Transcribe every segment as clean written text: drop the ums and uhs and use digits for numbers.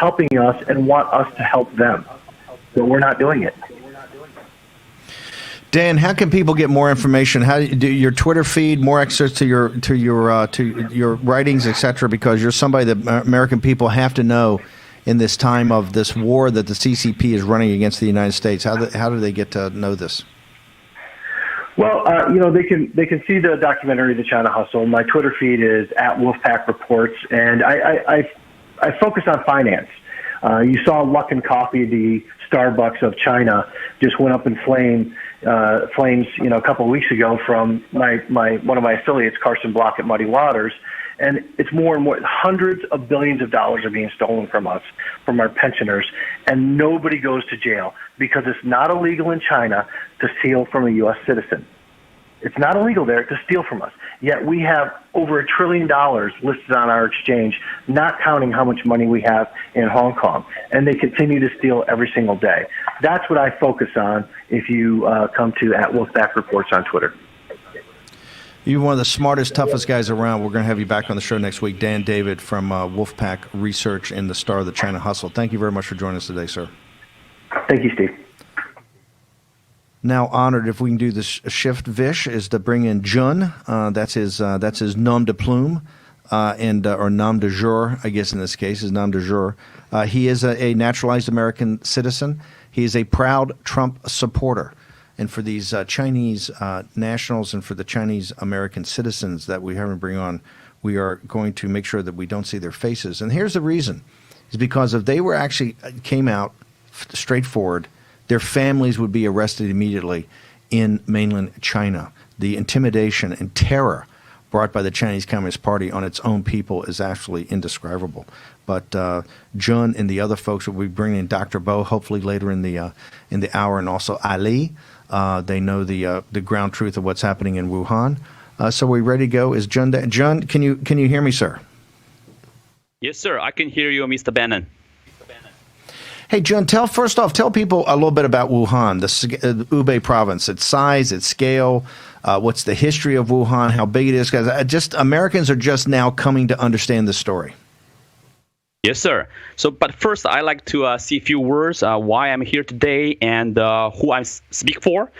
helping us and want us to help them, but we're not doing it. Dan, how can people get more information? How do your Twitter feed, more access to your writings, etc.? Because you're somebody that American people have to know in this time of this war that the CCP is running against the United States. How do they get to know this? Well, they can see the documentary, The China Hustle. My Twitter feed is @WolfpackReports, and I focus on finance. You saw Luckin Coffee, the Starbucks of China, just went up in flames, a couple of weeks ago from one of my affiliates, Carson Block at Muddy Waters, and it's more and more. Hundreds of billions of dollars are being stolen from us, from our pensioners, and nobody goes to jail because it's not illegal in China to steal from a U.S. citizen. It's not illegal there to steal from us. Yet we have over $1 trillion listed on our exchange, not counting how much money we have in Hong Kong. And they continue to steal every single day. That's what I focus on if you come to @WolfpackReports on Twitter. You're one of the smartest, toughest guys around. We're going to have you back on the show next week. Dan David from Wolfpack Research and the star of the China Hustle. Thank you very much for joining us today, sir. Thank you, Steve. Now honored, if we can do this shift, Vish, is to bring in Jun. That's his nom de plume, or nom de jour, I guess in this case, his nom de jour. He is a naturalized American citizen. He is a proud Trump supporter. And for these Chinese nationals and for the Chinese American citizens that we haven't bring on, we are going to make sure that we don't see their faces. And here's the reason. Is because if they were actually came out straightforward, their families would be arrested immediately in mainland China. The intimidation and terror brought by the Chinese Communist Party on its own people is actually indescribable. But Jun and the other folks will be bringing in Dr. Bo hopefully later in the hour, and also Ali. They know the ground truth of what's happening in Wuhan. So we're ready to go. Is Jun? Jun, can you hear me, sir? Yes, sir. I can hear you, Mr. Bannon. Hey, Jun, first off, tell people a little bit about Wuhan, the Hubei province, its size, its scale, what's the history of Wuhan, how big it is, because Americans are just now coming to understand the story. Yes, sir. But first, I'd like to say a few words why I'm here today and who I speak for.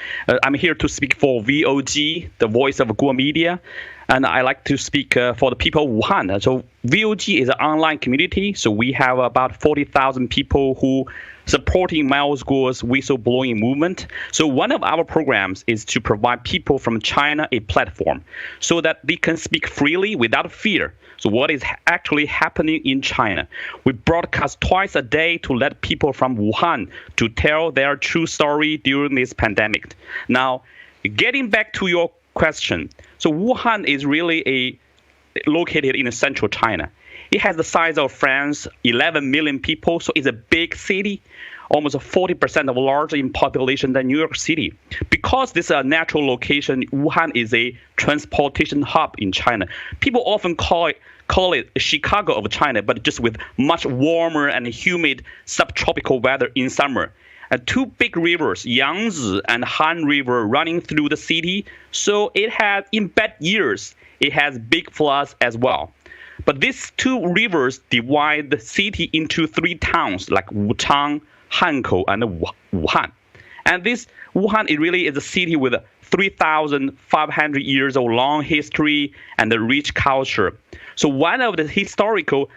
I'm here to speak for VOG, the voice of Guo Media, and I like to speak for the people of Wuhan. So VOG is an online community, so we have about 40,000 people who supporting Miles Guo's whistleblowing movement. So one of our programs is to provide people from China a platform so that they can speak freely without fear. So what is actually happening in China? We broadcast twice a day to let people from Wuhan to tell their true story during this pandemic. Now, getting back to your question, so Wuhan is really located in central China. It has the size of France, 11 million people, so it's a big city, almost 40% of larger in population than New York City. Because this is a natural location, Wuhan is a transportation hub in China. People often call it Chicago of China, but just with much warmer and humid subtropical weather in summer. Two big rivers, Yangtze and Han River, running through the city. So it has, in bad years, it has big floods as well. But these two rivers divide the city into three towns like Wuchang, Hankou, and Wuhan. And this Wuhan, it really is a city with 3,500 years of long history and a rich culture. So one of the historical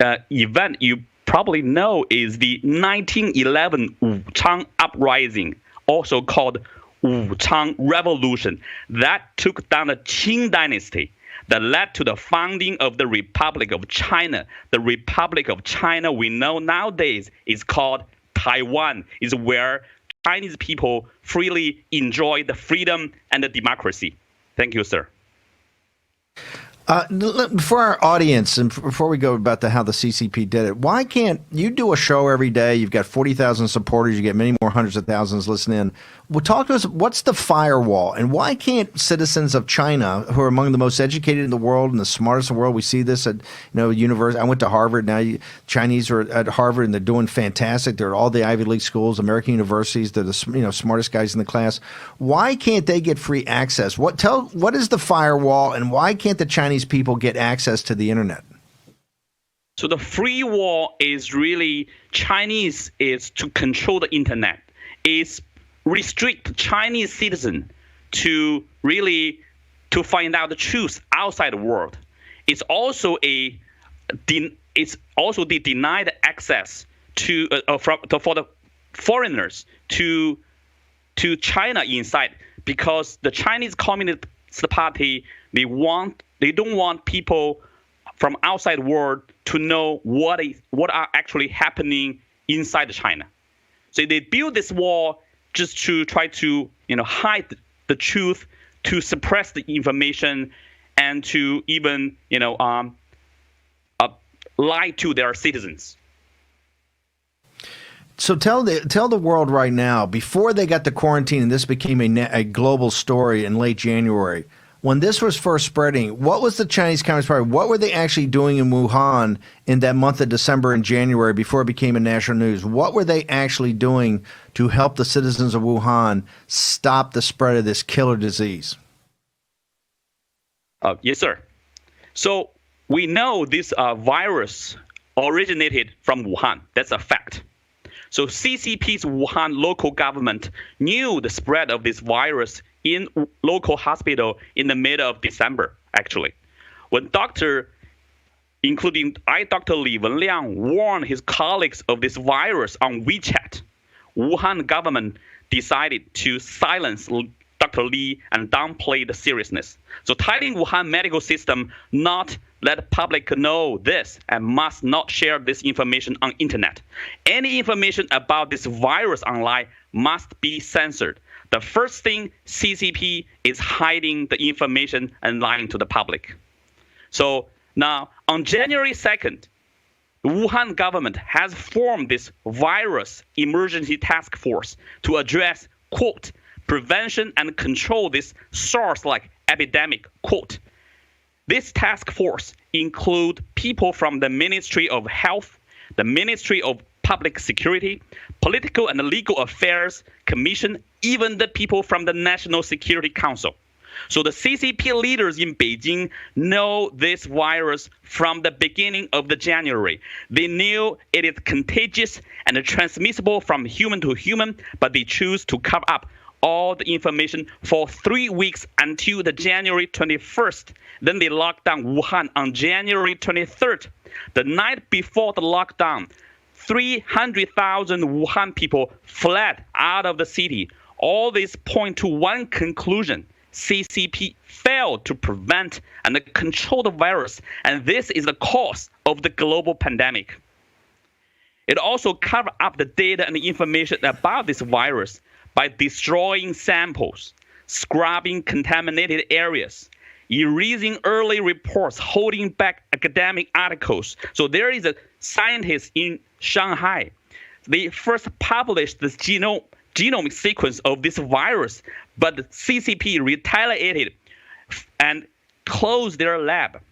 event you probably know is the 1911 Wuchang Uprising, also called Wuchang Revolution, that took down the Qing dynasty, that led to the founding of the Republic of China. The Republic of China we know nowadays is called Taiwan, is where Chinese people freely enjoy the freedom and the democracy. Thank you, sir. For our audience, and before we go about how the CCP did it, why can't you do a show every day? You've got 40,000 supporters. You get many more hundreds of thousands listening in. Well, talk to us. What's the firewall, and why can't citizens of China, who are among the most educated in the world and the smartest in the world, we see this at university. I went to Harvard. Now Chinese are at Harvard, and they're doing fantastic. They're at all the Ivy League schools, American universities. They're the smartest guys in the class. Why can't they get free access? What is the firewall, and why can't the Chinese people get access to the internet? So the free wall is really Chinese is to control the internet, is restrict Chinese citizen to really to find out the truth outside the world. It's also the denied access to for the foreigners to China inside, because the Chinese Communist Party they don't want people from outside world to know what are actually happening inside China. So they build this wall just to try to hide the truth, to suppress the information, and to even lie to their citizens. So tell the world right now, before they got the quarantine and this became a global story in late January, when this was first spreading, what was the Chinese Communist Party? What were they actually doing in Wuhan in that month of December and January before it became a national news? What were they actually doing to help the citizens of Wuhan stop the spread of this killer disease? Yes, sir. So we know this virus originated from Wuhan. That's a fact. So CCP's Wuhan local government knew the spread of this virus in local hospital in the middle of December, actually. When Dr. Li Wenliang warned his colleagues of this virus on WeChat, Wuhan government decided to silence Dr. Li and downplay the seriousness. So telling Wuhan medical system not let public know this and must not share this information on internet. Any information about this virus online must be censored. The first thing CCP is hiding the information and lying to the public. So now on January 2nd, the Wuhan government has formed this virus emergency task force to address, quote, prevention and control this SARS-like epidemic, quote. This task force includes people from the Ministry of Health, the Ministry of Public Security, Political and Legal Affairs Commission, even the people from the National Security Council. So the CCP leaders in Beijing know this virus from the beginning of the January. They knew it is contagious and transmissible from human to human, but they choose to cover up all the information for 3 weeks until the January 21st. Then they locked down Wuhan on January 23rd. The night before the lockdown, 300,000 Wuhan people fled out of the city. All this point to one conclusion. CCP failed to prevent and control the virus, and this is the cause of the global pandemic. It also covered up the data and the information about this virus by destroying samples, scrubbing contaminated areas, erasing early reports, holding back academic articles. So there is a scientist in Shanghai. They first published this genomic sequence of this virus, but the CCP retaliated and closed their lab.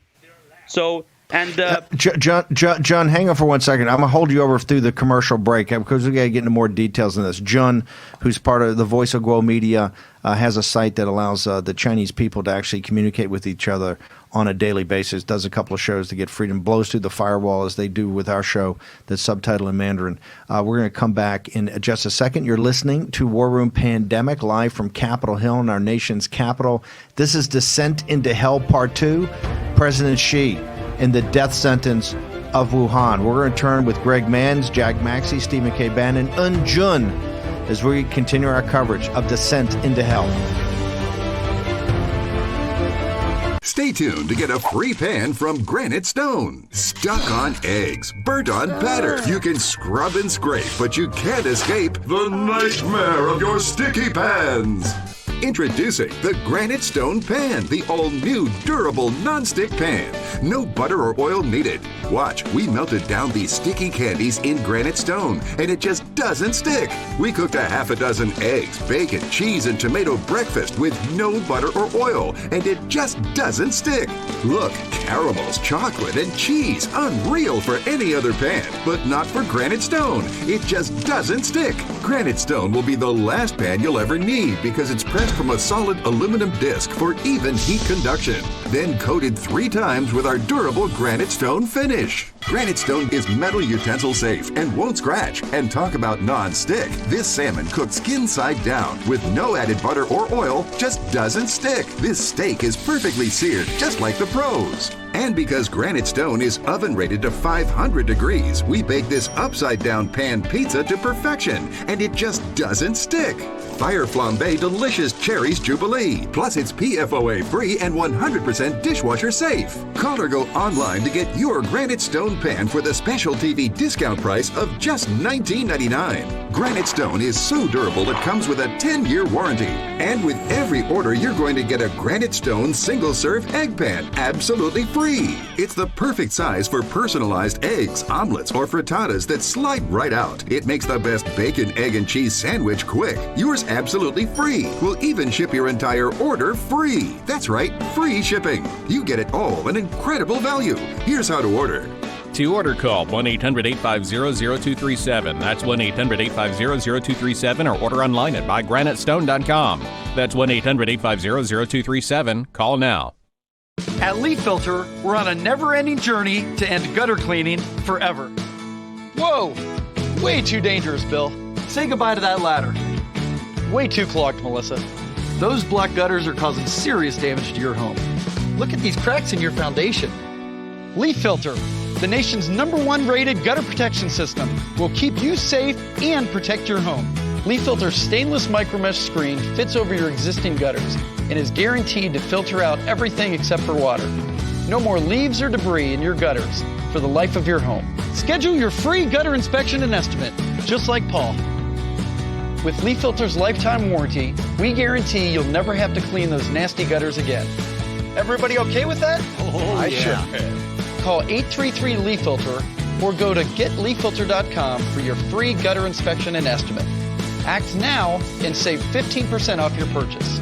So, and John, hang on for 1 second. I'm going to hold you over through the commercial break because we got to get into more details on this. John, who's part of the Voice of Guo Media, has a site that allows the Chinese people to actually communicate with each other on a daily basis, does a couple of shows to get freedom, blows through the firewall as they do with our show that's subtitled in Mandarin. We're going to come back in just a second. You're listening to War Room Pandemic live from Capitol Hill in our nation's capital. This is Descent into Hell Part 2, President Xi and the death sentence of Wuhan. We're going to turn with Greg Manns, Jack Maxey, Stephen K. Bannon, and Jun as we continue our coverage of Descent into Hell. Stay tuned to get a free pan from Granite Stone. Stuck on eggs, burnt on batter. You can scrub and scrape, but you can't escape the nightmare of your sticky pans. Introducing the Granite Stone Pan, the all-new durable non-stick pan. No butter or oil needed. Watch, we melted down these sticky candies in Granite Stone, and it just doesn't stick. We cooked a half a dozen eggs, bacon, cheese, and tomato breakfast with no butter or oil, and it just doesn't stick. Look, caramels, chocolate, and cheese. Unreal for any other pan, but not for Granite Stone. It just doesn't stick. Granite Stone will be the last pan you'll ever need because it's pressed from a solid aluminum disc for even heat conduction. Then coated 3 times with our durable granite stone finish. Granite stone is metal utensil safe and won't scratch. And talk about non-stick. This salmon cooked skin side down with no added butter or oil just doesn't stick. This steak is perfectly seared just like the pros. And because granite stone is oven rated to 500 degrees, we bake this upside down pan pizza to perfection, and it just doesn't stick. Fire Flambe Delicious Cherries Jubilee. Plus, it's PFOA free and 100% dishwasher safe. Call or go online to get your granite stone pan for the special TV discount price of just $19.99. Granite stone is so durable it comes with a 10-year warranty. And with every order, you're going to get a granite stone single-serve egg pan absolutely free. It's the perfect size for personalized eggs, omelets, or frittatas that slide right out. It makes the best bacon, egg, and cheese sandwich quick. Yours absolutely free. We'll even ship your entire order free. That's right, free shipping. You get it all, an incredible value. Here's how to order. To order, call 1-800-850-0237. That's 1-800-850-0237, or order online at buygranitestone.com. That's 1-800-850-0237. Call now. At Leaf Filter, we're on a never-ending journey to end gutter cleaning forever. Whoa! Way too dangerous, Bill. Say goodbye to that ladder. Way too clogged, Melissa. Those black gutters are causing serious damage to your home. Look at these cracks in your foundation. Leaf Filter, the nation's #1 rated gutter protection system, will keep you safe and protect your home. Leaf Filter's stainless micromesh screen fits over your existing gutters and is guaranteed to filter out everything except for water. No more leaves or debris in your gutters for the life of your home. Schedule your free gutter inspection and estimate, just like Paul. With Leaf Filter's lifetime warranty, we guarantee you'll never have to clean those nasty gutters again. Everybody okay with that? I sure am. Call 833-LEAF Filter or go to getleaffilter.com for your free gutter inspection and estimate. Act now and save 15% off your purchase.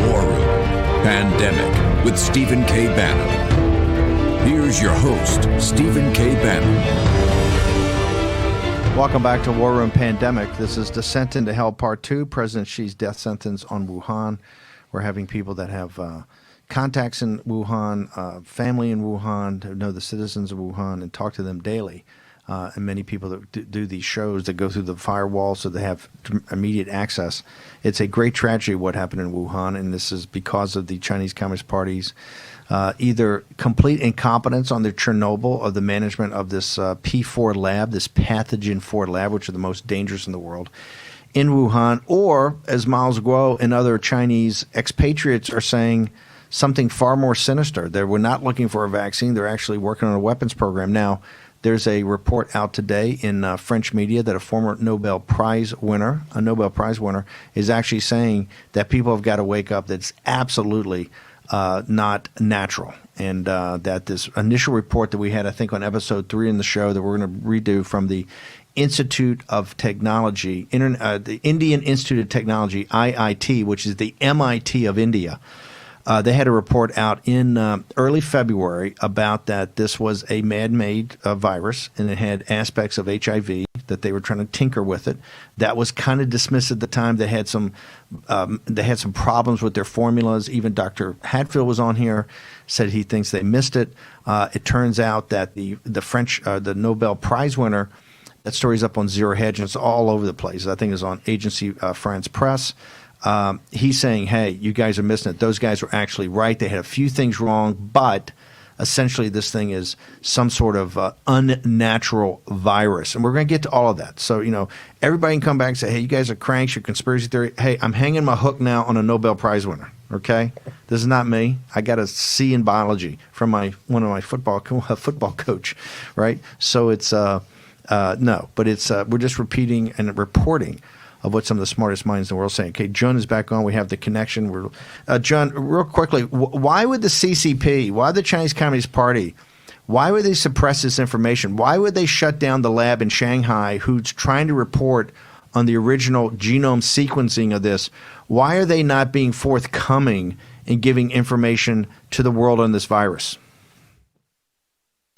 War Room Pandemic with Stephen K. Bannon. Here's your host, Stephen K. Bannon. Welcome back to War Room Pandemic. This is Descent into Hell Part 2, President Xi's death sentence on Wuhan. We're having people that have contacts in Wuhan, family in Wuhan, to know the citizens of Wuhan and talk to them daily. And many people that do these shows that go through the firewall so they have immediate access. It's a great tragedy what happened in Wuhan, and this is because of the Chinese Communist Party's either complete incompetence on the Chernobyl of the management of this P4 lab, this pathogen 4 lab, which are the most dangerous in the world, in Wuhan, or, as Miles Guo and other Chinese expatriates are saying, something far more sinister. They were not looking for a vaccine. They're actually working on a weapons program. Now, there's a report out today in French media that a former Nobel Prize winner, is actually saying that people have got to wake up. That's absolutely not natural. And that this initial report that we had, I think, on episode 3 in the show that we're going to redo from the Institute of Technology, the Indian Institute of Technology, IIT, which is the MIT of India. They had a report out in early February about that this was a man-made virus, and it had aspects of HIV, that they were trying to tinker with it. That was kind of dismissed at the time. They had some problems with their formulas. Even Dr. Hatfield was on here, said he thinks they missed it. It turns out that the French, the Nobel Prize winner, that story's up on Zero Hedge, and it's all over the place. I think it's on Agency France Press. He's saying, hey, you guys are missing it. Those guys were actually right. They had a few things wrong, but essentially this thing is some sort of unnatural virus. And we're going to get to all of that. So, everybody can come back and say, hey, you guys are cranks, your conspiracy theory. Hey, I'm hanging my hook now on a Nobel Prize winner, okay? This is not me. I got a C in biology from one of my football coach, right? So it's no, but it's we're just repeating and reporting of what some of the smartest minds in the world are saying. Okay, John is back on. We have the connection. We're John, real quickly, why would the CCP, why the Chinese Communist Party, why would they suppress this information? Why would they shut down the lab in Shanghai who's trying to report on the original genome sequencing of this? Why are they not being forthcoming in giving information to the world on this virus?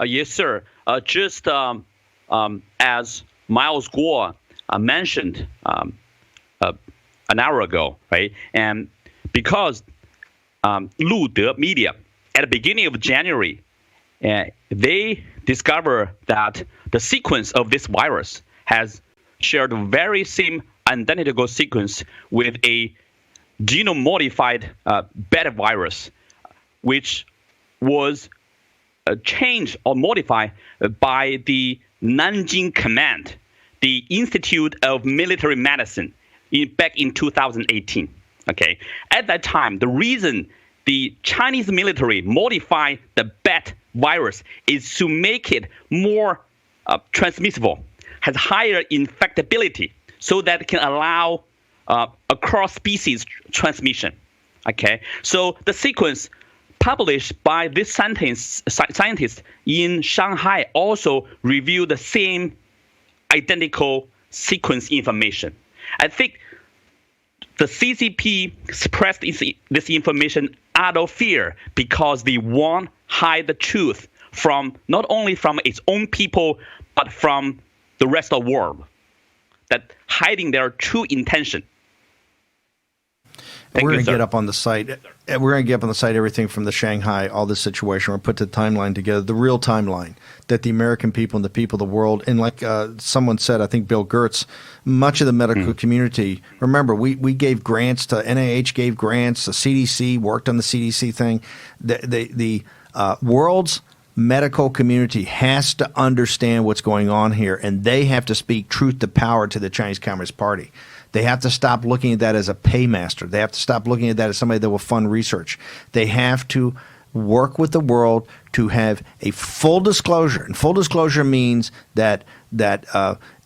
Yes, sir. Just as Miles Guo mentioned an hour ago, right? And because Lude Media, at the beginning of January, they discovered that the sequence of this virus has shared very same identical sequence with a genome-modified beta virus, which was changed or modified by the Nanjing Command, the Institute of Military Medicine, back in 2018. Okay, at that time, the reason the Chinese military modified the bat virus is to make it more transmissible, has higher infectability, so that it can allow across-species transmission. Okay, so the sequence published by this scientist in Shanghai also revealed the same identical sequence information. I think the CCP suppressed this information out of fear because they want to hide the truth from not only from its own people but from the rest of the world. That hiding their true intention. We're going to get up on the site. We're going to get up on the site everything from the Shanghai, all this situation. We'll put the timeline together, the real timeline that the American people and the people of the world, and like someone said, I think Bill Gertz, much of the medical community. Remember, we gave grants to NIH, gave grants. The CDC worked on the CDC thing. The world's medical community has to understand what's going on here, and they have to speak truth to power to the Chinese Communist Party. They have to stop looking at that as a paymaster. They have to stop looking at that as somebody that will fund research. They have to work with the world to have a full disclosure. And full disclosure means that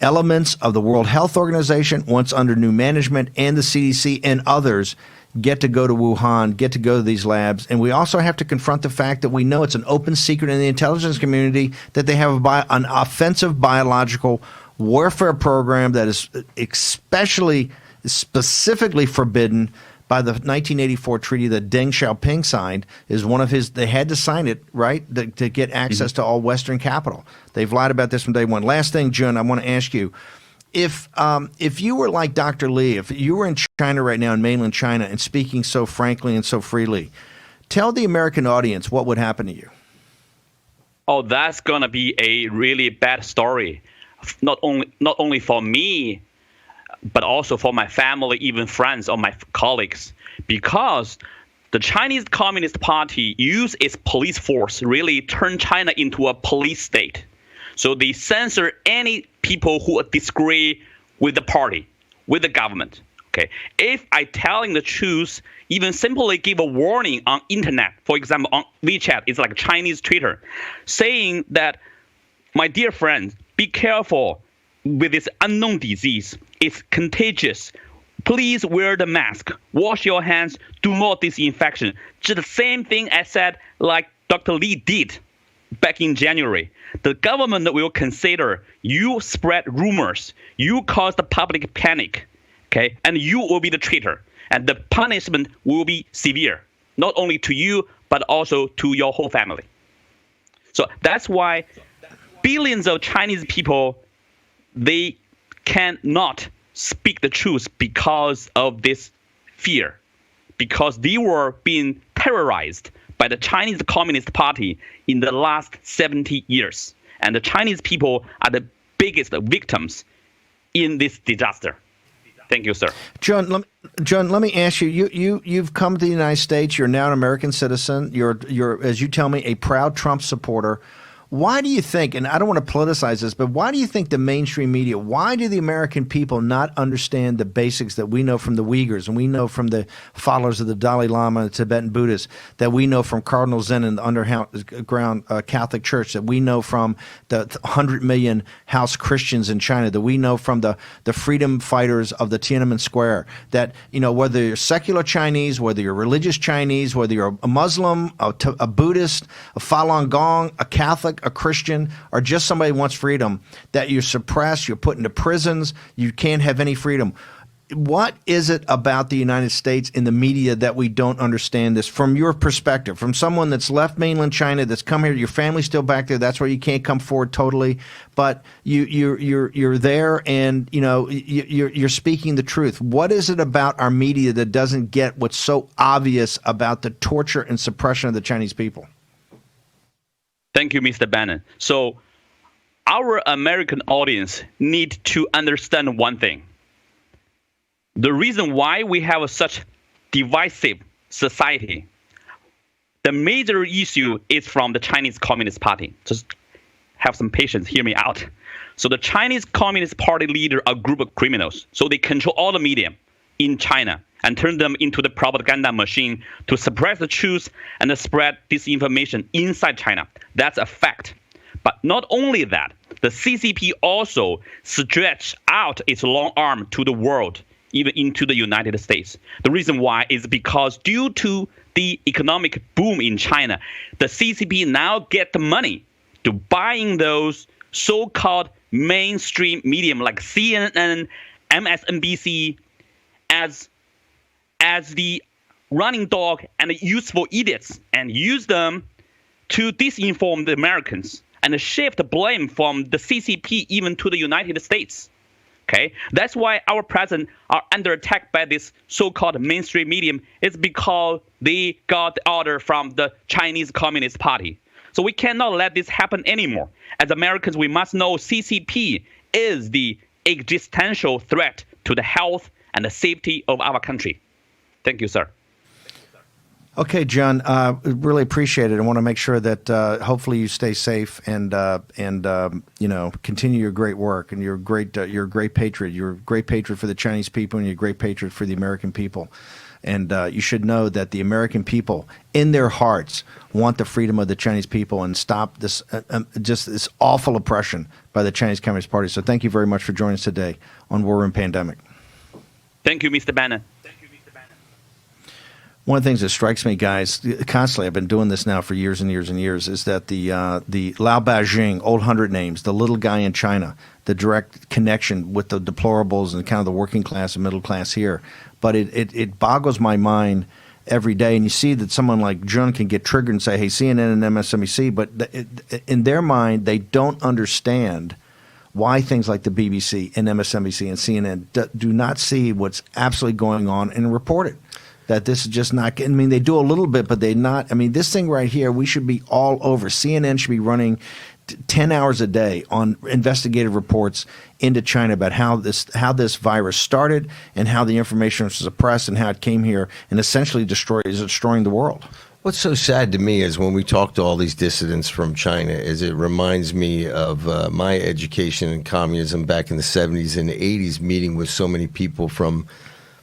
elements of the World Health Organization, once under new management, and the CDC and others get to go to Wuhan, get to go to these labs. And we also have to confront the fact that we know it's an open secret in the intelligence community that they have an offensive biological warfare program that is specifically forbidden by the 1984 treaty that Deng Xiaoping signed. Is one of his. They had to sign it, right, to get access to all Western capital. They've lied about this from day one. Last thing, Jun, I want to ask you, if you were like Dr. Li, if you were in China right now, in mainland China, and speaking so frankly and so freely, tell the American audience what would happen to you. Oh, that's gonna be a really bad story. Not only for me, but also for my family, even friends or my colleagues, because the Chinese Communist Party used its police force, really turn China into a police state. So they censor any people who disagree with the party, with the government. Okay, if I telling the truth, even simply give a warning on internet, for example, on WeChat, it's like Chinese Twitter, saying that, my dear friends, be careful with this unknown disease. It's contagious. Please wear the mask. Wash your hands. Do more disinfection. Just the same thing I said, like Dr. Li did back in January. The government will consider you spread rumors. You cause the public panic. Okay, and you will be the traitor. And the punishment will be severe, not only to you, but also to your whole family. So that's why billions of Chinese people, they cannot speak the truth because of this fear, because they were being terrorized by the Chinese Communist Party in the last 70 years. And the Chinese people are the biggest victims in this disaster. Thank you, sir. John, let me ask you, you've come to the United States. You're now an American citizen. You're, as you tell me, a proud Trump supporter. Why do you think, and I don't want to politicize this, but why do you think the mainstream media, why do the American people not understand the basics that we know from the Uyghurs and we know from the followers of the Dalai Lama and the Tibetan Buddhists, that we know from Cardinal Zen and the underground Catholic Church, that we know from the 100 million house Christians in China, that we know from the freedom fighters of the Tiananmen Square, that, you know, whether you're secular Chinese, whether you're religious Chinese, whether you're a Muslim, a Buddhist, a Falun Gong, a Catholic, a Christian, or just somebody who wants freedom, that you're suppressed, you're put into prisons, you can't have any freedom. what is it about the United States in the media that we don't understand this from your perspective, from someone that's left mainland China, that's come here, your family's still back there, that's why you can't come forward totally, but you're there and you're speaking the truth. What is it about our media that doesn't get what's so obvious about the torture and suppression of the Chinese people? Thank you, Mr. Bannon. So our American audience need to understand one thing. The reason why we have such divisive society, the major issue is from the Chinese Communist Party. Just have some patience, hear me out. So the Chinese Communist Party leader are a group of criminals. So they control all the media in China and turn them into the propaganda machine to suppress the truth and spread disinformation inside China. That's a fact. But not only that, the CCP also stretch out its long arm to the world, even into the United States. The reason why is because due to the economic boom in China, the CCP now get the money to buying those so-called mainstream medium like CNN, MSNBC as the running dog and the useful idiots, and use them to disinform the Americans and shift the blame from the CCP even to the United States. Okay, that's why our president are under attack by this so-called mainstream medium. It's because they got the order from the Chinese Communist Party. So we cannot let this happen anymore. As Americans, we must know CCP is the existential threat to the health and the safety of our country. Thank you, sir. Okay, John, really appreciate it. I want to make sure that hopefully you stay safe and continue your great work. And you're a great patriot. You're a great patriot for the Chinese people, and you're a great patriot for the American people. And you should know that the American people, in their hearts, want the freedom of the Chinese people and stop this just this awful oppression by the Chinese Communist Party. So thank you very much for joining us today on War Room Pandemic. Thank you, Mr. Bannon. One of the things that strikes me, guys, constantly, I've been doing this now for years and years and years, is that the Lao Beijing, old 100 names, the little guy in China, the direct connection with the deplorables and kind of the working class and middle class here. But it boggles my mind every day. And you see that someone like Jun can get triggered and say, hey, CNN and MSNBC, but in their mind, they don't understand why things like the BBC and MSNBC and CNN do not see what's absolutely going on and report it. That this is just not, I mean, they do a little bit, but they're not, I mean, this thing right here, we should be all over. CNN should be running 10 hours a day on investigative reports into China about how this virus started and how the information was suppressed and how it came here and essentially is destroying the world. What's so sad to me is when we talk to all these dissidents from China is it reminds me of my education in communism back in the 70s and 80s, meeting with so many people from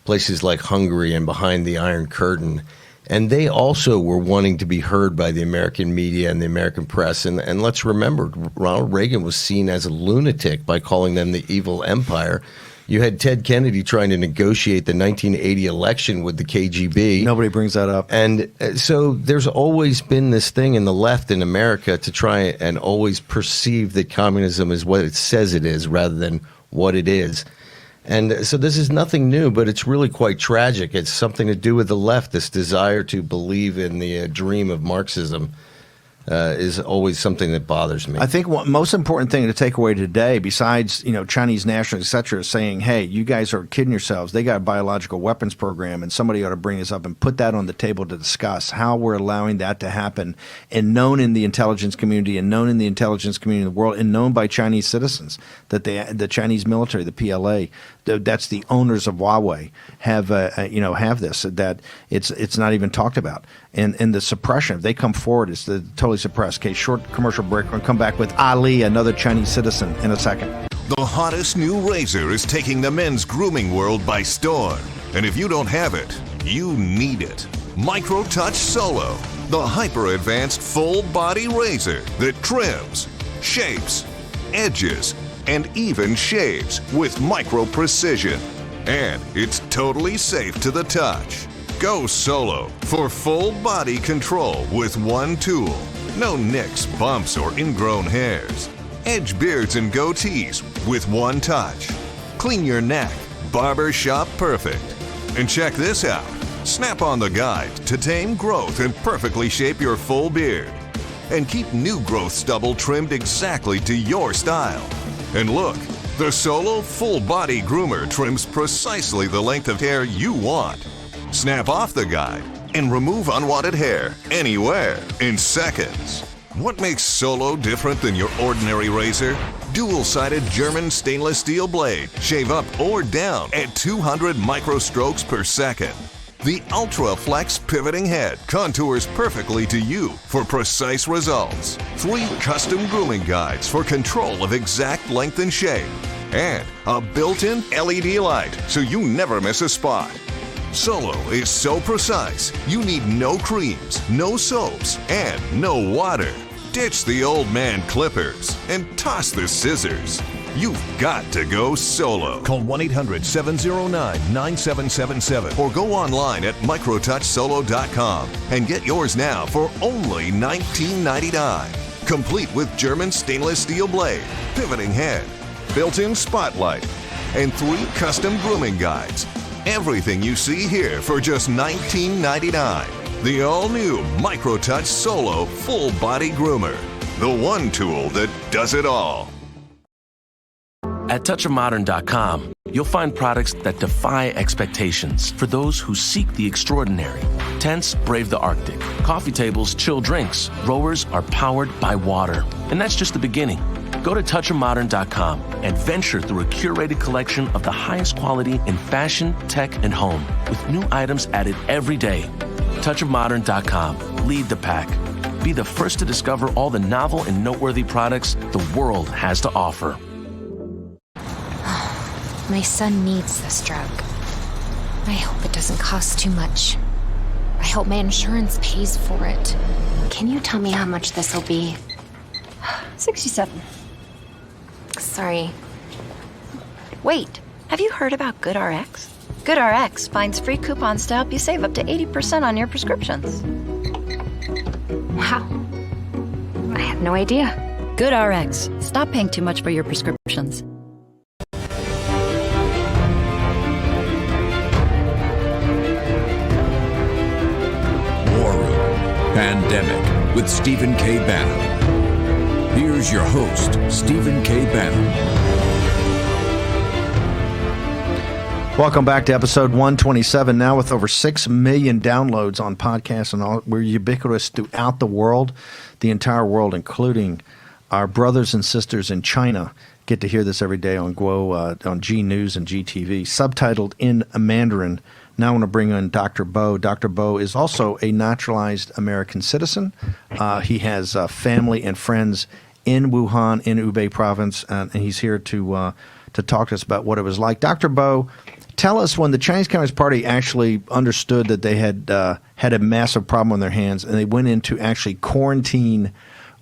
places like Hungary and behind the Iron Curtain. And they also were wanting to be heard by the American media and the American press. And let's remember, Ronald Reagan was seen as a lunatic by calling them the evil empire. You had Ted Kennedy trying to negotiate the 1980 election with the KGB. Nobody brings that up. And so there's always been this thing in the left in America to try and always perceive that communism is what it says it is rather than what it is. And so this is nothing new, but it's really quite tragic. It's something to do with the left. This desire to believe in the dream of Marxism is always something that bothers me. I think one most important thing to take away today, besides Chinese nationals, et cetera, is saying, hey, you guys are kidding yourselves. They got a biological weapons program, and somebody ought to bring this up and put that on the table to discuss how we're allowing that to happen, and known in the intelligence community and known in the intelligence community of the world and known by Chinese citizens that the Chinese military, the PLA, that's the owners of Huawei, have this, that it's not even talked about. And the suppression, if they come forward, it's totally suppressed. Okay, short commercial break. We're going to come back with Ali, another Chinese citizen, in a second. The hottest new razor is taking the men's grooming world by storm. And if you don't have it, you need it. Micro Touch Solo, the hyper-advanced full-body razor that trims, shapes, edges, and even shaves with micro precision. And it's totally safe to the touch. Go solo for full body control with one tool. No nicks, bumps, or ingrown hairs. Edge beards and goatees with one touch. Clean your neck, barbershop perfect. And check this out. Snap on the guide to tame growth and perfectly shape your full beard. And keep new growth stubble trimmed exactly to your style. And look, the Solo Full Body Groomer trims precisely the length of hair you want. Snap off the guide and remove unwanted hair anywhere in seconds. What makes Solo different than your ordinary razor? Dual-sided German stainless steel blade. Shave up or down at 200 microstrokes per second. The Ultra Flex pivoting head contours perfectly to you for precise results. 3 custom grooming guides for control of exact length and shape. And a built-in LED light so you never miss a spot. Solo is so precise, you need no creams, no soaps, and no water. Ditch the old man clippers and toss the scissors. You've got to go Solo. Call 1-800-709-9777 or go online at microtouchsolo.com and get yours now for only $19.99. Complete with German stainless steel blade, pivoting head, built-in spotlight, and 3 custom grooming guides. Everything you see here for just $19.99. The all-new MicroTouch Solo Full Body Groomer. The one tool that does it all. At touchofmodern.com, you'll find products that defy expectations for those who seek the extraordinary. Tents brave the Arctic. Coffee tables chill drinks. Rowers are powered by water. And that's just the beginning. Go to touchofmodern.com and venture through a curated collection of the highest quality in fashion, tech, and home, with new items added every day. touchofmodern.com. Lead the pack. Be the first to discover all the novel and noteworthy products the world has to offer. My son needs this drug. I hope it doesn't cost too much. I hope my insurance pays for it. Can you tell me how much this will be? 67. Sorry. Wait, have you heard about GoodRx? GoodRx finds free coupons to help you save up to 80% on your prescriptions. Wow. I had no idea. GoodRx. Stop paying too much for your prescriptions. War Room Pandemic with Stephen K. Bannon. Here's your host, Stephen K. Bannon. Welcome back to episode 127, now with over 6 million downloads on podcasts, and all. We're ubiquitous throughout the world, the entire world, including our brothers and sisters in China. Get to hear this every day on on G News and GTV, subtitled in Mandarin. Now I want to bring in Dr. Bo. Dr. Bo is also a naturalized American citizen. He has family and friends in Wuhan, in Hubei province, and he's here to talk to us about what it was like. Dr. Bo, tell us when the Chinese Communist Party actually understood that they had a massive problem on their hands, and they went in to actually quarantine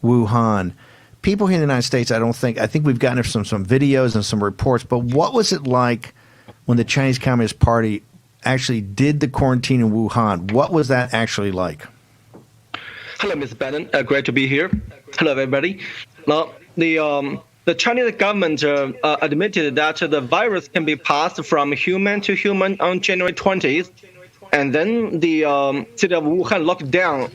Wuhan. People here in the United States, I think we've gotten some videos and some reports, but what was it like when the Chinese Communist Party actually did the quarantine in Wuhan? What was that actually like? Hello, Mr. Bannon. Great to be here. Hello, everybody. Now, the Chinese government admitted that the virus can be passed from human to human on January 20th, and then the city of Wuhan locked down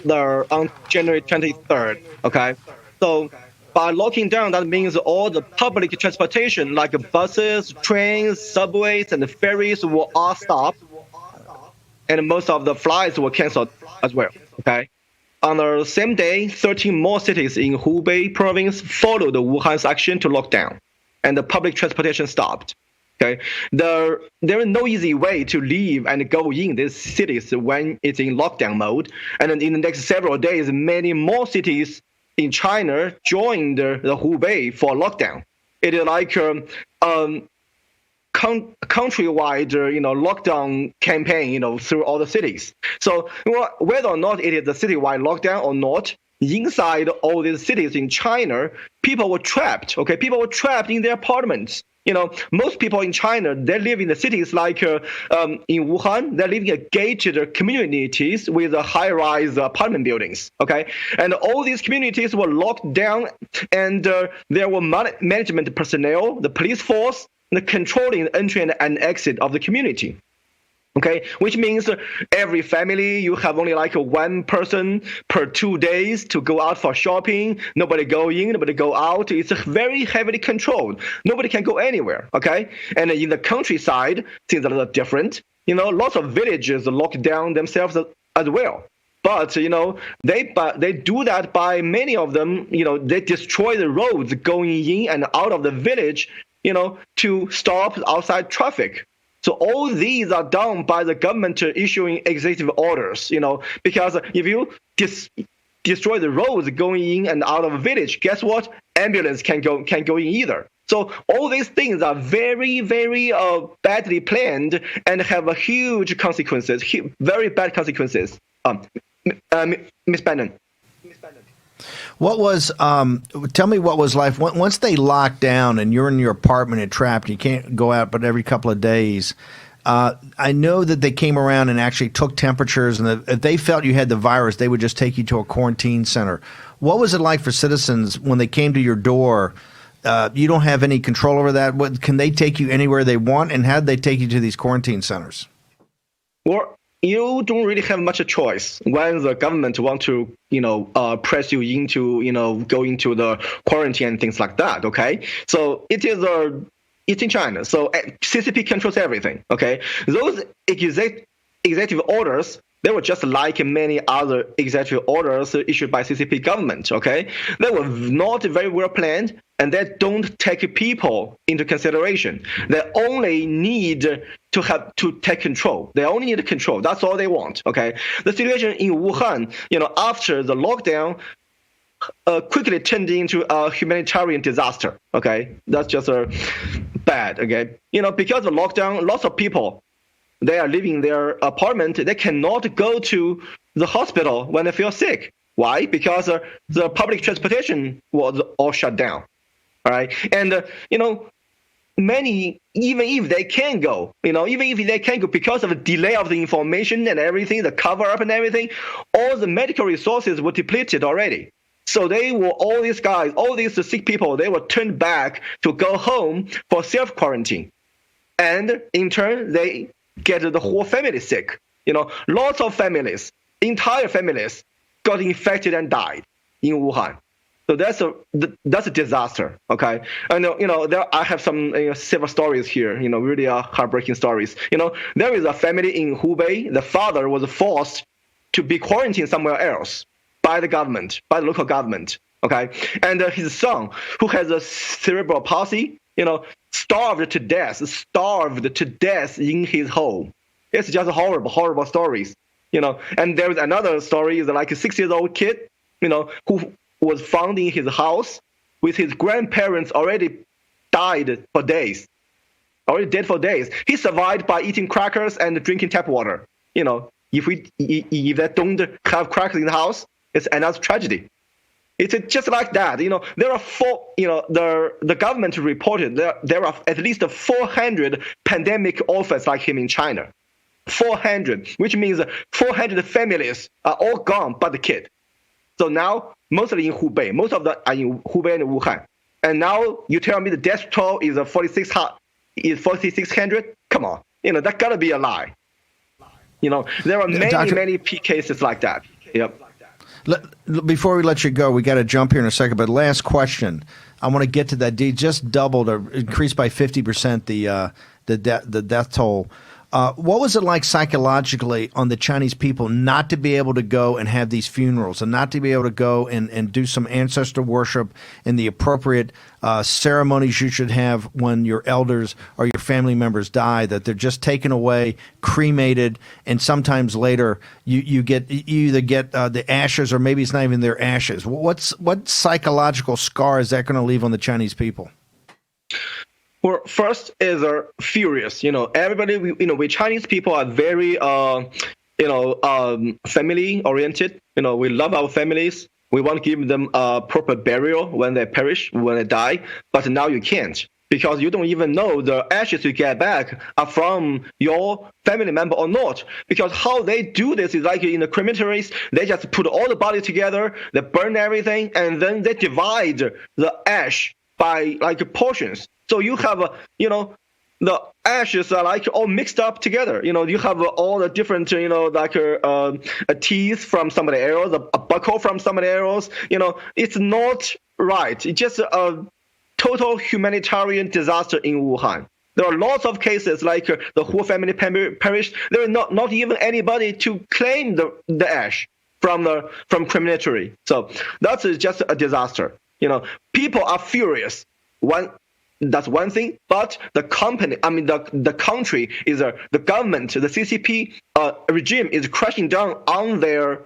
on January 23rd. Okay, so by locking down, that means all the public transportation, like buses, trains, subways, and ferries, were all stopped, and most of the flights were canceled as well. Okay. On the same day, 13 more cities in Hubei province followed Wuhan's action to lock down, and the public transportation stopped. Okay, there is no easy way to leave and go in these cities when it's in lockdown mode. And in the next several days, many more cities in China joined the Hubei for lockdown. It is like countrywide, lockdown campaign, through all the cities. So whether or not it is a citywide lockdown or not, inside all these cities in China, people were trapped. Okay, people were trapped in their apartments. Most people in China, they live in the cities like in Wuhan, they live in gated communities with high-rise apartment buildings. Okay, and all these communities were locked down, and there were management personnel, the police force, controlling the entry and exit of the community. Okay, which means every family, you have only like one person per 2 days to go out for shopping. Nobody go in, nobody go out. It's very heavily controlled. Nobody can go anywhere. Okay, and in the countryside, things are a little different. Lots of villages lock down themselves as well. But they do that by many of them. They destroy the roads going in and out of the village. To stop outside traffic. So all these are done by the government issuing executive orders, because if you destroy the roads going in and out of a village, guess what? Ambulance can't go in either. So all these things are very, very badly planned and have a huge consequences, very bad consequences. Miss Bannon. What was, tell me what was life, once they locked down and you're in your apartment and trapped, you can't go out but every couple of days. I know that they came around and actually took temperatures, and if they felt you had the virus, they would just take you to a quarantine center. What was it like for citizens when they came to your door? You don't have any control over that. Can they take you anywhere they want, and how did they take you to these quarantine centers? Well, you don't really have much a choice when the government want to, press you into, going to the quarantine and things like that. Okay, so it's in China, so CCP controls everything. Okay, those executive orders, they were just like many other executive orders issued by CCP government. Okay, they were not very well planned, and they don't take people into consideration. They only need to take control. They only need control. That's all they want. Okay, the situation in Wuhan, after the lockdown, quickly turned into a humanitarian disaster. Okay, that's just bad. Okay, because of lockdown, lots of people, they are leaving their apartment. They cannot go to the hospital when they feel sick. Why? Because the public transportation was all shut down. All right, and many, even if they can go, because of the delay of the information and everything, the cover up and everything, all the medical resources were depleted already. So all these sick people, they were turned back to go home for self-quarantine. And in turn, they get the whole family sick. Lots of families, entire families got infected and died in Wuhan. So that's a disaster. Okay, and I have some several stories here. Really heartbreaking stories. There is a family in Hubei. The father was forced to be quarantined somewhere else by the government, by the local government. Okay, and his son, who has a cerebral palsy, starved to death in his home. It's just horrible stories. And there is another story, is like a 6-year-old kid, who was found in his house with his grandparents already dead for days. He survived by eating crackers and drinking tap water. If they don't have crackers in the house, it's another tragedy. It's just like that. There are the government reported there are at least 400 pandemic orphans like him in China. 400, which means 400 families are all gone but the kid. So now, mostly in Hubei, most of them are in Hubei and Wuhan. And now you tell me the death toll is 4,600? Come on, that gotta be a lie. There are many cases like that. Yep. Before we let you go, we got to jump here in a second. But last question, I want to get to that. Just doubled or increased by 50% the death toll. What was it like psychologically on the Chinese people not to be able to go and have these funerals, and not to be able to go and do some ancestor worship and the appropriate ceremonies you should have when your elders or your family members die, that they're just taken away, cremated, and sometimes later you either get the ashes, or maybe it's not even their ashes. What psychological scar is that going to leave on the Chinese people? Well, first is furious. Everybody, we Chinese people are very, family oriented. We love our families. We want to give them a proper burial when they perish, when they die. But now you can't, because you don't even know the ashes you get back are from your family member or not. Because how they do this is like in the crematories, they just put all the body together, they burn everything, and then they divide the ash by like portions. So you have, the ashes are like all mixed up together. You have all the different, like a teeth from somebody else, a buckle from somebody else. It's not right. It's just a total humanitarian disaster in Wuhan. There are lots of cases like the whole family perished. There is not even anybody to claim the ash from crematory. So that's just a disaster. People are furious. That's one thing, but the company, the country is the government, the CCP regime is crashing down on their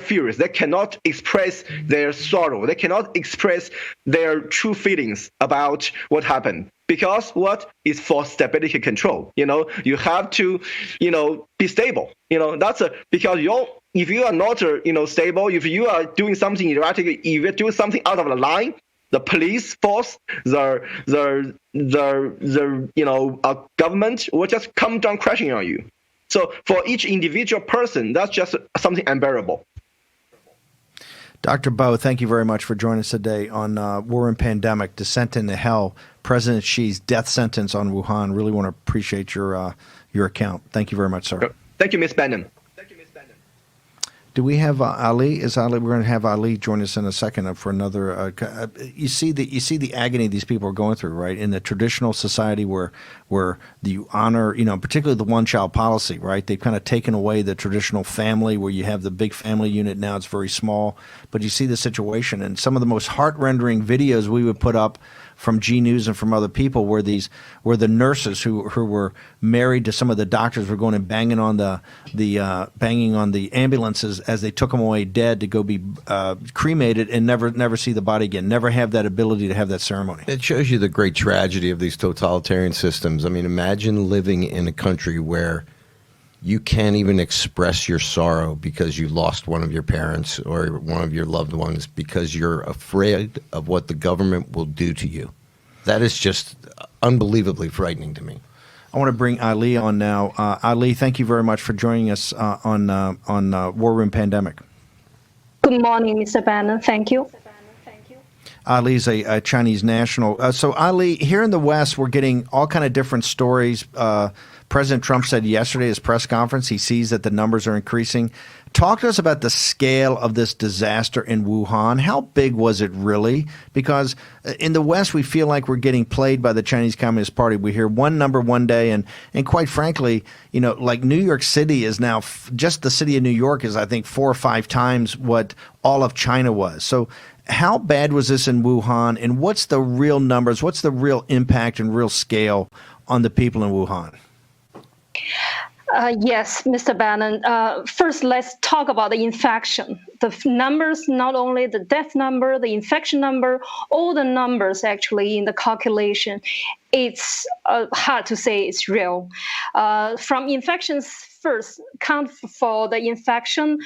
fears. They cannot express their sorrow. They cannot express their true feelings about what happened because what is for stability control. You have to, be stable. That's because if you are not, stable, if you are doing something erratic, if you're doing something out of the line, the police force, the government will just come down crashing on you. So for each individual person, that's just something unbearable. Dr. Bo, thank you very much for joining us today on War and Pandemic, Descent into Hell, President Xi's death sentence on Wuhan. Really want to appreciate your account. Thank you very much, sir. Thank you, Ms. Bannon. Do we have Ali? We're going to have Ali join us in a second for another. You see the agony these people are going through, right? In the traditional society where you honor, particularly the one-child policy, right? They've kind of taken away the traditional family where you have the big family unit. Now it's very small, but you see the situation, and some of the most heart-rendering videos we would put up from G News and from other people were the nurses who were married to some of the doctors were going and banging on the ambulances as they took them away dead to go be cremated and never see the body again, never have that ability to have that ceremony. It shows you the great tragedy of these totalitarian systems. I mean, imagine living in a country where you can't even express your sorrow because you lost one of your parents or one of your loved ones because you're afraid of what the government will do to you. That is just unbelievably frightening to me. I want to bring Ali on now. Ali, thank you very much for joining us on War Room Pandemic. Good morning, Mr. Bannon. Thank you. Ali's a Chinese national. So Ali, here in the West, we're getting all kind of different stories. President Trump said yesterday at his press conference he sees that the numbers are increasing. Talk to us about the scale of this disaster in Wuhan. How big was it really? Because in the West, we feel like we're getting played by the Chinese Communist Party. We hear one number one day, and quite frankly, like New York City is now, just the city of New York is, I think, 4 or 5 times what all of China was. So how bad was this in Wuhan, and what's the real numbers? What's the real impact and real scale on the people in Wuhan? Yes, Mr. Bannon. First, let's talk about the infection. The numbers, not only the death number, the infection number, all the numbers actually in the calculation, it's hard to say it's real. From infections first, count for the infection.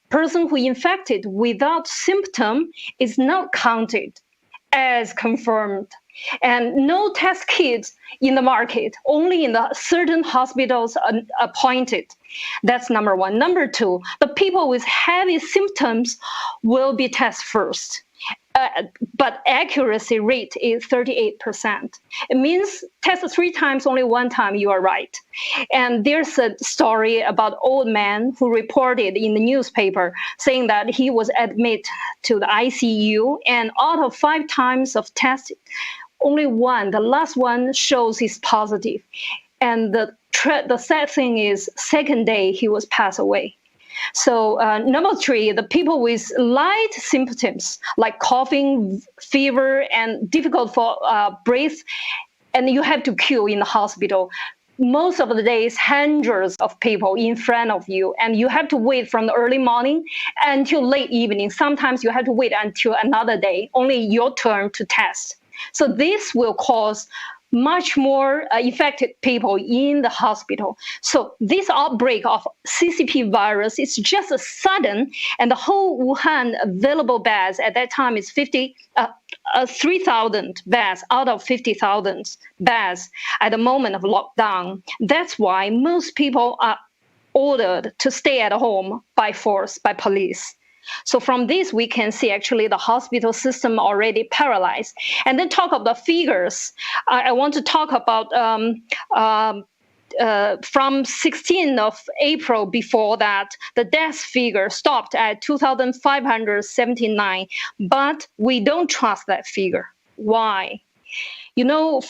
Person who infected without symptom is not counted as confirmed. And no test kits in the market, only in the certain hospitals appointed. That's number one. Number two, the people with heavy symptoms will be tested first. But accuracy rate is 38%. It means test 3 times, only 1 time you are right. And there's a story about old man who reported in the newspaper saying that he was admitted to the ICU, and out of 5 times of tests, only 1, the last one, shows he's positive. And the sad thing is, second day he was passed away. So number 3, the people with light symptoms like coughing, fever, and difficult for breath, and you have to queue in the hospital. Most of the days, hundreds of people in front of you, and you have to wait from the early morning until late evening. Sometimes you have to wait until another day, only your turn to test. So this will cause much more affected people in the hospital. So this outbreak of CCP virus is just a sudden, and the whole Wuhan available beds at that time is 3,000 beds out of 50,000 beds at the moment of lockdown. That's why most people are ordered to stay at home by force, by police. So from this, we can see actually the hospital system already paralyzed. And then talk about the figures. I want to talk about from 16th of April before that, the death figure stopped at 2,579. But we don't trust that figure. Why? You know,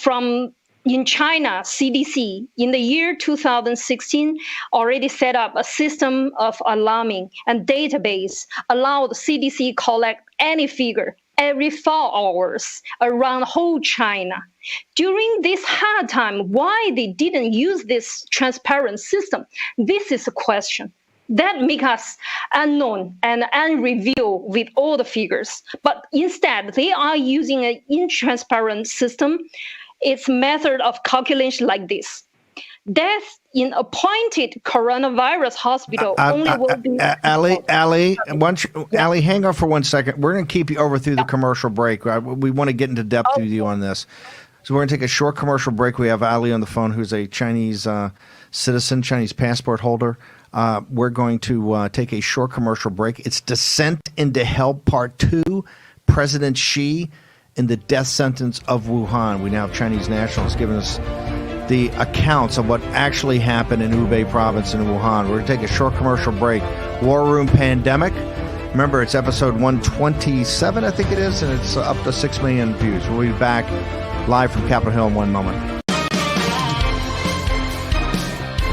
in China, CDC, in the year 2016, already set up a system of alarming and database allowed CDC collect any figure every 4 hours around whole China. During this hard time, why they didn't use this transparent system? This is a question that make us unknown and unrevealed with all the figures. But instead, they are using an intransparent system. Its method of calculation like this. Death in appointed coronavirus hospital only will be... Ali, hang on for 1 second. We're going to keep you over through the commercial break. We want to get into depth with you on this. So we're going to take a short commercial break. We have Ali on the phone, who's a Chinese citizen, Chinese passport holder. We're going to take a short commercial break. It's Descent into Hell Part 2, President Xi in the death sentence of Wuhan. We now have Chinese nationals giving us the accounts of what actually happened in Hubei province in Wuhan. We're going to take a short commercial break. War Room Pandemic. Remember, it's episode 127, I think it is, and it's up to 6 million views. We'll be back live from Capitol Hill in 1 moment.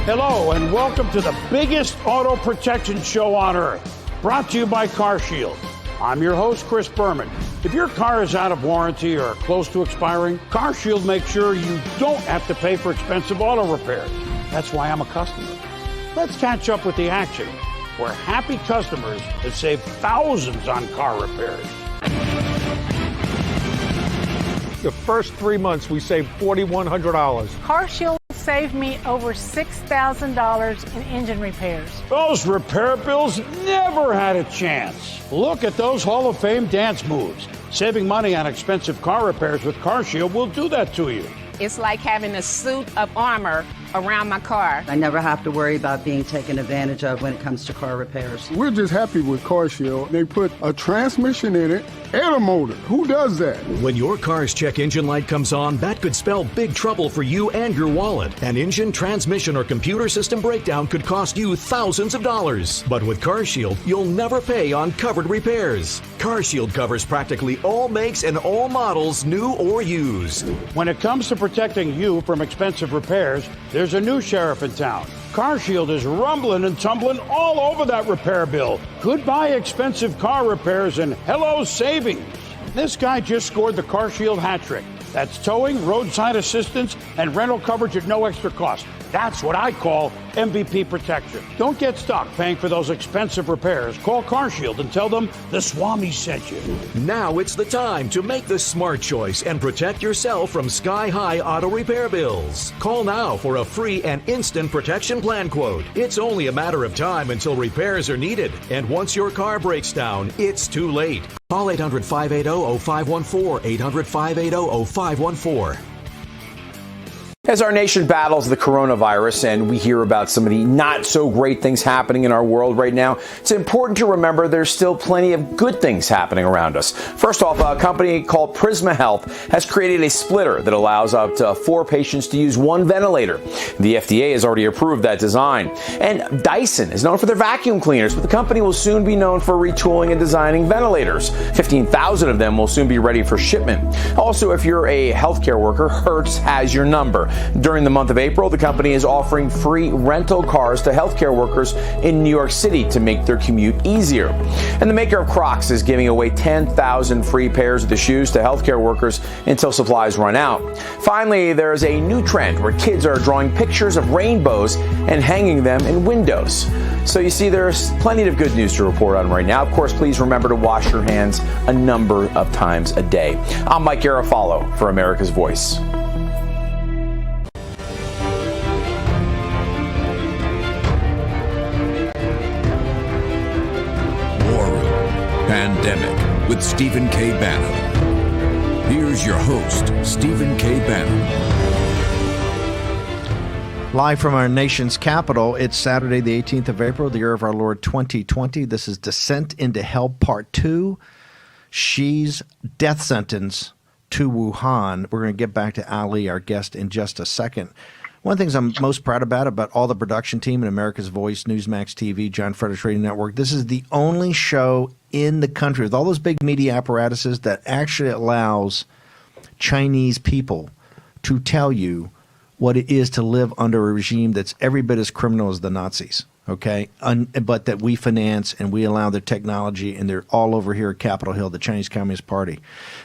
Hello, and welcome to the biggest auto protection show on earth, brought to you by CarShield. I'm your host, Chris Berman. If your car is out of warranty or close to expiring, CarShield makes sure you don't have to pay for expensive auto repairs. That's why I'm a customer. Let's catch up with the action, where happy customers have saved thousands on car repairs. The first 3 months, we saved $4,100. CarShield saved me over $6,000 in engine repairs. Those repair bills never had a chance. Look at those Hall of Fame dance moves. Saving money on expensive car repairs with CarShield will do that to you. It's like having a suit of armor around my car. I never have to worry about being taken advantage of when it comes to car repairs. We're just happy with CarShield. They put a transmission in it and a motor. Who does that? When your car's check engine light comes on, that could spell big trouble for you and your wallet. An engine, transmission, or computer system breakdown could cost you thousands of dollars. But with CarShield, you'll never pay on covered repairs. CarShield covers practically all makes and all models, new or used. When it comes to protecting you from expensive repairs, there's a new sheriff in town. CarShield is rumbling and tumbling all over that repair bill. Goodbye expensive car repairs and hello savings. This guy just scored the CarShield hat trick. That's towing, roadside assistance, and rental coverage at no extra cost. That's what I call MVP protection. Don't get stuck paying for those expensive repairs. Call CarShield and tell them the Swami sent you. Now it's the time to make the smart choice and protect yourself from sky-high auto repair bills. Call now for a free and instant protection plan quote. It's only a matter of time until repairs are needed. And once your car breaks down, it's too late. Call 800-580-0514, 800-580-0514. As our nation battles the coronavirus and we hear about some of the not so great things happening in our world right now, it's important to remember there's still plenty of good things happening around us. First off, a company called Prisma Health has created a splitter that allows up to 4 patients to use 1 ventilator. The FDA has already approved that design. And Dyson is known for their vacuum cleaners, but the company will soon be known for retooling and designing ventilators. 15,000 of them will soon be ready for shipment. Also, if you're a healthcare worker, Hertz has your number. During the month of April, the company is offering free rental cars to healthcare workers in New York City to make their commute easier. And the maker of Crocs is giving away 10,000 free pairs of the shoes to healthcare workers until supplies run out. Finally, there's a new trend where kids are drawing pictures of rainbows and hanging them in windows. So you see, there's plenty of good news to report on right now. Of course, please remember to wash your hands a number of times a day. I'm Mike Garofalo for America's Voice. Pandemic with Stephen K. Bannon. Here's your host, Stephen K. Bannon. Live from our nation's capital, it's Saturday, the 18th of April, the year of our Lord 2020. This is Descent into Hell Part 2, Xi's death sentence to Wuhan. We're going to get back to Ali, our guest, in just a second. One of the things I'm most proud about all the production team in America's Voice, Newsmax TV, John Fredericks Radio Network, this is the only show in the country with all those big media apparatuses that actually allows Chinese people to tell you what it is to live under a regime that's every bit as criminal as the Nazis, okay? But that we finance and we allow their technology, and they're all over here at Capitol Hill, the Chinese Communist Party.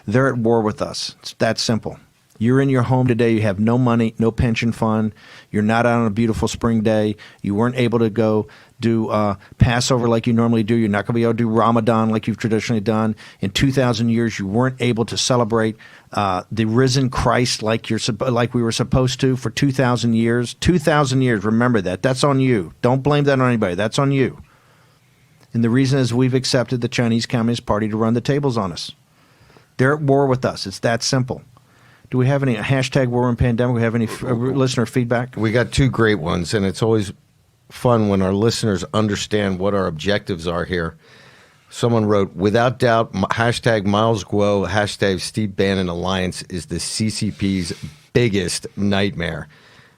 They're at war with us. It's that simple. You're in your home today. You have no money, no pension fund. You're not out on a beautiful spring day. You weren't able to go do Passover like you normally do. You're not going to be able to do Ramadan like you've traditionally done. In 2,000 years, you weren't able to celebrate the risen Christ like we were supposed to for 2,000 years. 2,000 years. Remember that. That's on you. Don't blame that on anybody. That's on you. And the reason is we've accepted the Chinese Communist Party to run the tables on us. They're at war with us. It's that simple. Do we have any hashtag war and pandemic? Do we have any listener feedback? We got two great ones, and it's always fun when our listeners understand what our objectives are here. Someone wrote, without doubt, hashtag Miles Guo, hashtag Steve Bannon Alliance is the CCP's biggest nightmare.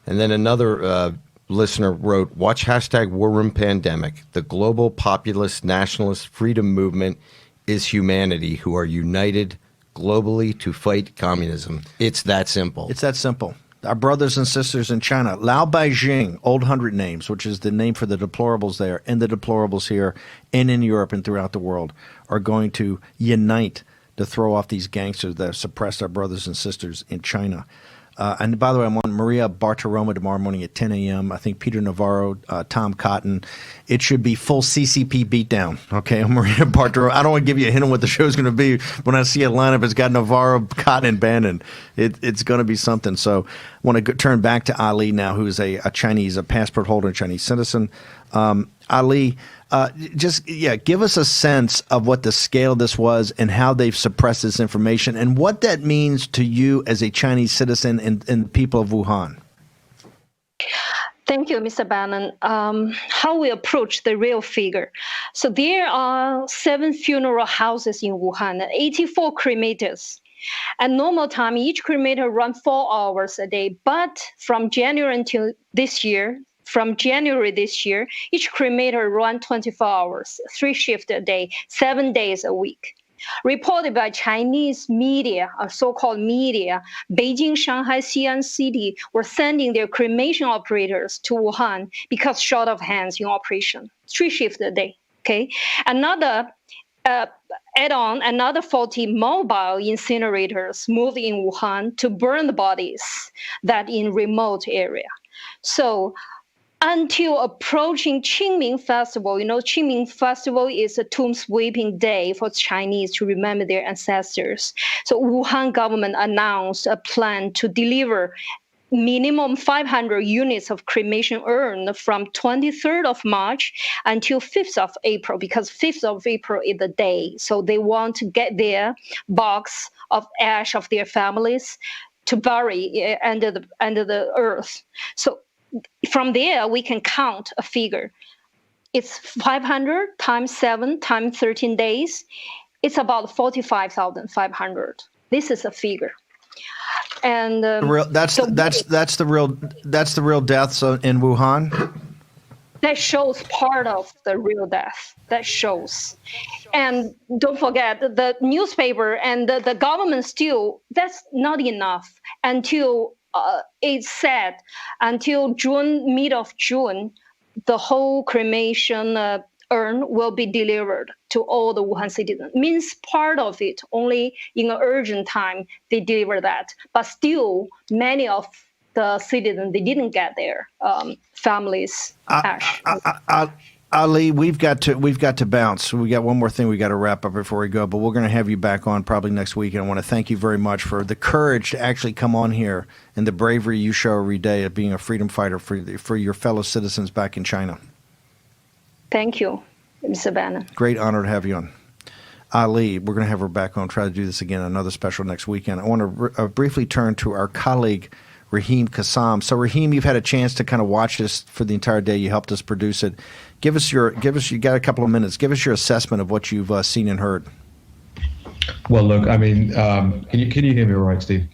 And then another listener wrote, watch hashtag War Room Pandemic. The global populist nationalist freedom movement is humanity who are united globally to fight communism. It's that simple. It's that simple. Our brothers and sisters in China, Lao Beijing, Old 100 Names, which is the name for the deplorables there and the deplorables here and in Europe and throughout the world, are going to unite to throw off these gangsters that have suppressed our brothers and sisters in China. And by the way, I'm on Maria Bartiromo tomorrow morning at 10 a.m. I think Peter Navarro, Tom Cotton. It should be full CCP beatdown. Okay, I'm Maria Bartiromo. I don't want to give you a hint on what the show's going to be. When I see a lineup, it's got Navarro, Cotton, and Bannon. It's going to be something. So I want to turn back to Ali now, who is a passport holder and Chinese citizen. Ali, give us a sense of what the scale of this was and how they've suppressed this information and what that means to you as a Chinese citizen and people of Wuhan. Thank you, Mr. Bannon. How we approach the real figure. So there are 7 funeral houses in Wuhan, 84 cremators. At normal time, each cremator runs 4 hours a day. But from January this year, each cremator runs 24 hours, 3 shifts a day, 7 days a week. Reported by Chinese media, so-called media, Beijing, Shanghai, Xi'an City were sending their cremation operators to Wuhan because short of hands in operation. 3 shifts a day. Okay, another 40 mobile incinerators moved in Wuhan to burn the bodies that in remote area. So until approaching Qingming Festival, Qingming Festival is a tomb sweeping day for Chinese to remember their ancestors. So Wuhan government announced a plan to deliver minimum 500 units of cremation urn from 23rd of March until 5th of April, because 5th of April is the day. So they want to get their box of ash of their families to bury under the earth. So from there, we can count a figure. It's 500 times 7 times 13 days. It's about 45,500. This is a figure. And that's the real deaths in Wuhan. That shows part of the real death. That shows. And don't forget, the newspaper and the government still, that's not enough until it's said until mid of June, the whole cremation urn will be delivered to all the Wuhan citizens. Means part of it only in an urgent time they deliver that, but still many of the citizens, they didn't get their families' ash. Ali, we've got to bounce. We got one more thing we got to wrap up before we go, but we're going to have you back on probably next week. And I want to thank you very much for the courage to actually come on here and the bravery you show every day of being a freedom fighter for your fellow citizens back in China. Thank you, Mr. Bannon. Great honor to have you on. Ali, we're going to have her back on, try to do this again, another special next weekend. I want to briefly turn to our colleague Raheem Kassam. So, Raheem, you've had a chance to kind of watch this for the entire day. You helped us produce it. You got a couple of minutes. Give us your assessment of what you've seen and heard. Well, look, I mean, can you hear me all right, Steve?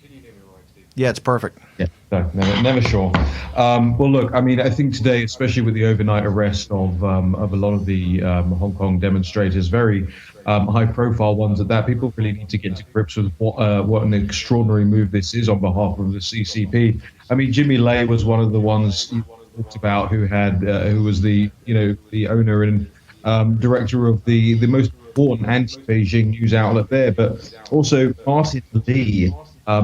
Yeah, it's perfect. Yeah, no, never sure. Well, look, I mean, I think today, especially with the overnight arrest of a lot of the Hong Kong demonstrators, very high-profile ones at that, people really need to get to grips with what an extraordinary move this is on behalf of the CCP. I mean, Jimmy Lai was one of the ones you talked about who was the owner and director of the most important anti-Beijing news outlet there, but also Martin Lee,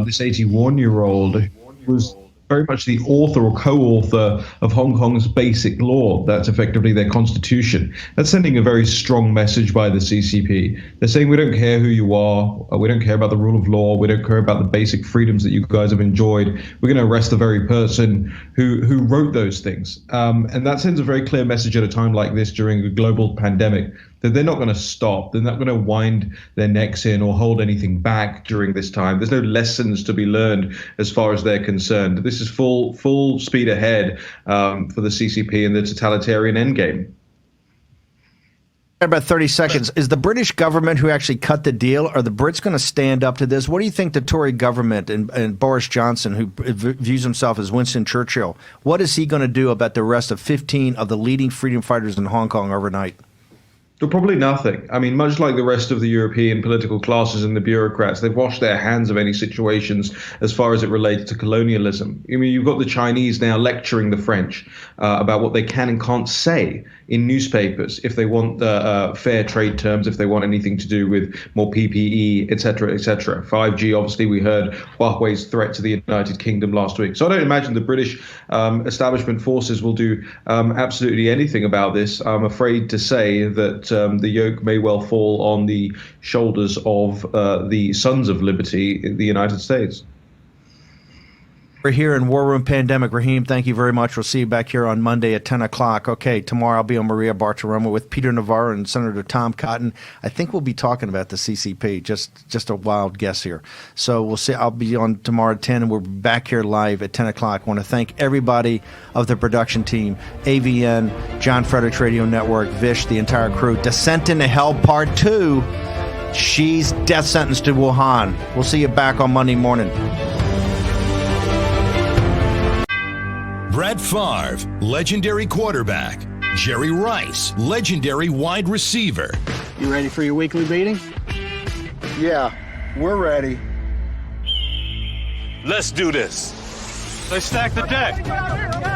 this 81-year-old, was very much the author or co-author of Hong Kong's basic law. That's effectively their constitution. That's sending a very strong message by the CCP. They're saying, we don't care who you are, we don't care about the rule of law, we don't care about the basic freedoms that you guys have enjoyed. We're going to arrest the very person who wrote those things. And that sends a very clear message at a time like this during a global pandemic, that they're not going to stop. They're not going to wind their necks in or hold anything back during this time. There's no lessons to be learned as far as they're concerned. This is full speed ahead for the CCP and the totalitarian endgame. About 30 seconds. Is the British government who actually cut the deal, are the Brits going to stand up to this? What do you think the Tory government and Boris Johnson, who views himself as Winston Churchill, what is he going to do about the arrest of 15 of the leading freedom fighters in Hong Kong overnight? Well, probably nothing. I mean, much like the rest of the European political classes and the bureaucrats, they've washed their hands of any situations as far as it relates to colonialism. I mean, you've got the Chinese now lecturing the French about what they can and can't say in newspapers if they want fair trade terms, if they want anything to do with more PPE, et cetera, et cetera. 5G, obviously, we heard Huawei's threat to the United Kingdom last week. So I don't imagine the British establishment forces will do absolutely anything about this. I'm afraid to say that the yoke may well fall on the shoulders of the Sons of Liberty in the United States. We're here in War Room Pandemic. Raheem, thank you very much. We'll see you back here on Monday at 10 o'clock. Okay, tomorrow I'll be on Maria Bartiromo with Peter Navarro and Senator Tom Cotton. I think we'll be talking about the CCP, just a wild guess here. So we'll see. I'll be on tomorrow at 10, and we're back here live at 10 o'clock. I want to thank everybody of the production team, AVN, John Fredericks Radio Network, Vish, the entire crew. Descent into Hell Part 2. She's death sentenced to Wuhan. We'll see you back on Monday morning. Brett Favre, legendary quarterback. Jerry Rice, legendary wide receiver. You ready for your weekly meeting? Yeah, we're ready. Let's do this. Let's stack the deck.